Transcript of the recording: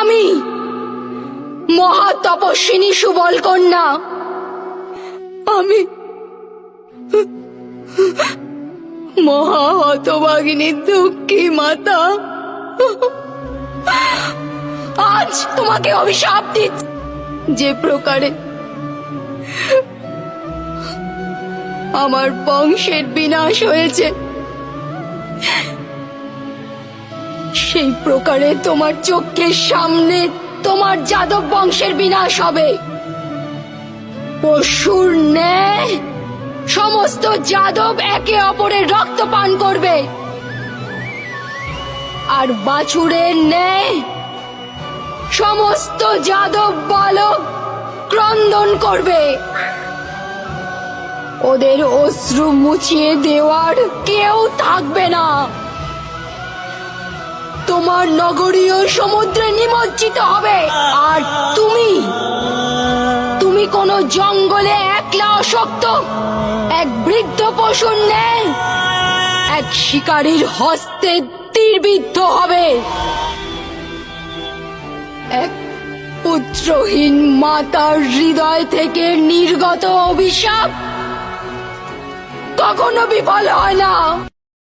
আমি মহা তপস্বিনী সুবল কন্যা, আমি মহা হতভাগিনী দুঃখী মাতা আজ তোমাকে অভিশাপ দিচ্ছি। যে প্রকারে আমার বংশের বিনাশ হয়েছে, সেই প্রকারে তোমার চোখের সামনে তোমার যাদব বংশের বিনাশ হবে। পশুর ন্যায় সমস্ত যাদব একে অপরের রক্ত পান করবে, আর বাছুরের ন্যায় সমস্ত যাদব বালক ক্রন্দন করবে। ওদের অশ্রু মুছিয়ে দেওয়ার কেউ থাকবে না। তোমার নগরীয় সমুদ্রে নিমজ্জিত হবে, আর তুমি কোন জঙ্গলে একলা অশক্ত এক বৃদ্ধ পশুর ন্যায় এক শিকারীর হস্তে তীরবিদ্ধ হবে। এক পুত্রহীন মাতার হৃদয় থেকে নির্গত অভিশাপ কখনো বিফল হয় না।